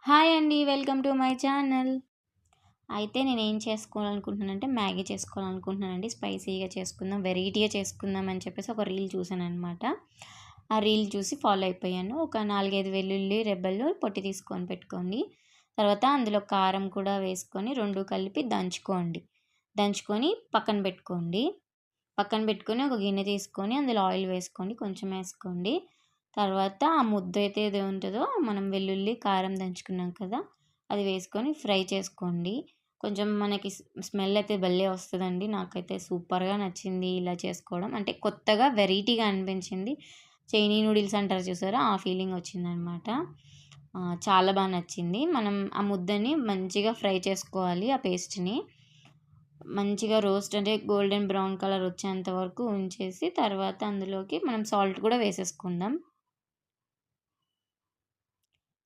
Hi అండి. Welcome to my channel. అయితే నేనేం చేసుకోవాలనుకుంటున్నానంటే మ్యాగీ చేసుకోవాలనుకుంటున్నానండి. స్పైసీగా చేసుకుందాం, వెరైటీగా చేసుకుందాం అని చెప్పేసి ఒక రీల్ చూసాననమాట. ఆ రీల్ చూసి ఫాలో అయిపోయాను. ఒక 4, 5 వెల్లుల్లి రెబ్బలు పొట్టి తీసుకొని పెట్టుకోండి. తర్వాత అందులో కారం కూడా వేసుకొని 2 కలిపి దంచుకోండి. దంచుకొని పక్కన పెట్టుకోండి. పక్కన పెట్టుకొని ఒక గిన్నె తీసుకొని అందులో ఆయిల్ వేసుకోండి. కొంచెం వేసుకోండి. తర్వాత ఆ ముద్ద అయితే ఏది ఉంటుందో మనం వెల్లుల్లి, కారం దంచుకున్నాం కదా! అది వేసుకొని ఫ్రై చేసుకోండి. కొంచెం మనకి స్మెల్ అయితే భలే వస్తదండి. నాకైతే సూపర్‌గా నచ్చింది ఇలా చేసుకోవడం. అంటే కొత్తగా వెరైటీగా అనిపించింది. చైనీ నూడిల్స్ అంటారు చూసారా? ఆ ఫీలింగ్ వచ్చిందనమాట. చాలా నచ్చింది. మనం ఆ ముద్దని మంచిగా ఫ్రై చేసుకోవాలి ఆ పేస్ట్‌ని. మంచిగా రోస్ట్ అంటే గోల్డెన్ బ్రౌన్ కలర్ వచ్చేంత వరకు ఉంచేసి తర్వాత అందులోకి మనం సాల్ట్ కూడా వేసేసుకుందాం.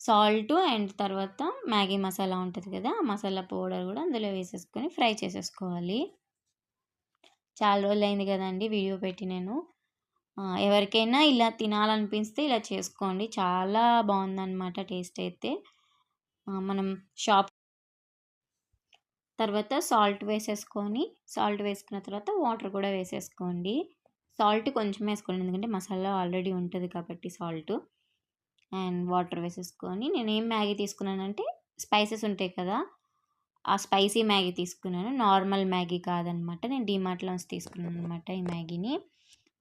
సాల్టు అండ్ తర్వాత మ్యాగీ మసాలా ఉంటది కదా! ఆ మసాలా పౌడర్ గూడా అందులో వేసేసుకొని ఫ్రై చేసేసుకోవాలి. చాలా రోజులయింది గదండీ వీడియో పెట్టి నేను. ఎవరికైనా ఇలా తినాలనిపిస్తే ఇలా చేసుకోండి. చాలా బావుందనమాట టేస్ట్ అయితే. మనం షాప్ తర్వాత సాల్ట్ వేసేసుకొని, సాల్ట్ వేసుకున్న తర్వాత వాటర్ కూడా వేసేసుకోండి. సాల్ట్ కొంచెం వేసుకోండి. ఎందుకంటే మసాలా ఆల్రెడీ ఉంటది కాబట్టి సాల్టు. అండ్ వాటర్ వేసేసుకొని నేనేం మ్యాగీ తీసుకున్నానంటే స్పైసెస్ ఉంటాయి కదా! ఆ స్పైసీ మ్యాగీ తీసుకున్నాను. నార్మల్ మ్యాగీ కాదనమాట. నేను డీమార్ట్‌లోంచి తీసుకున్నాననమాట ఈ మ్యాగీని.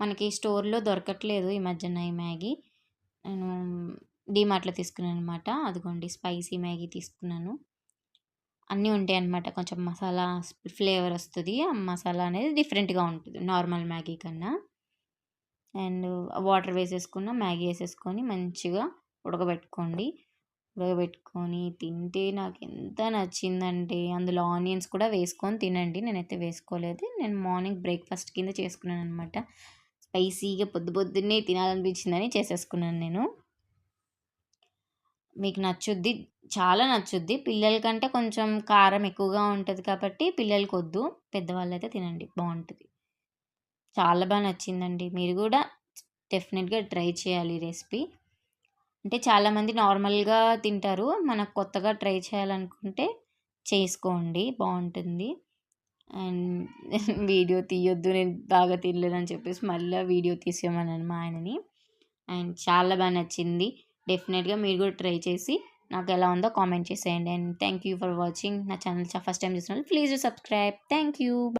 మనకి స్టోర్‌లో దొరకట్లేదు ఈ మధ్యన ఈ మ్యాగీ. నేను డీమార్ట్‌లో తీసుకున్నాననమాట. అదిగోండి స్పైసీ మ్యాగీ తీసుకున్నాను. అన్నీ ఉంటాయన్నమాట. కొంచెం మసాలా ఫ్లేవర్ వస్తది. ఆ మసాలా అనేది డిఫరెంట్‌గా ఉంటది నార్మల్ మ్యాగీ కన్నా. అండ్ వాటర్ వేసేసుకున్న మ్యాగీ ఏసేసుకొని మంచిగా ఉడకబెట్టుకోండి. ఉడకబెట్టుకొని తింటే నాకెంత నచ్చిందంటే అందులో ఆనియన్స్ కూడా వేసుకొని తినండి. నేనైతే వేసుకోలేదు. నేను మార్నింగ్ బ్రేక్‌ఫాస్ట్ కింద చేసుకున్నాననమాట. స్పైసీగా పొద్దు పొద్దున్నే తినాలనిపించిందని చేసేసుకున్నాను నేను. మీకు నచ్చుద్ది. చాలా నచ్చుద్ది. పిల్లల కంటే కొంచెం కారం ఎక్కువగా ఉంటది కాబట్టి పిల్లలకొద్దు. పెద్దవాళ్ళైతే తినండి బావుంటది. చాలా నచ్చిందండి. మీరు గూడా డెఫినిట్‌గా ట్రై చేయాలి ఈ రెసిపీ. అంటే చాలామంది నార్మల్‌గా తింటారు. మనకు కొత్తగా ట్రై చేయాలనుకుంటే చేసుకోండి బావుంటుంది. అండ్ వీడియో తీయొద్దు నేను బాగా తినలేదని చెప్పేసి మళ్ళా వీడియో తీసేయమన్నాను మా ఆయనని. అండ్ చాలా నచ్చింది. డెఫినిట్‌గా మీరు కూడా ట్రై చేసి నాకెలా ఉందో కామెంట్ చేసేయండి. And thank you for watching. నా ఛానల్ ఫస్ట్ టైమ్ చూసిన వాళ్ళు please do subscribe. Thank you.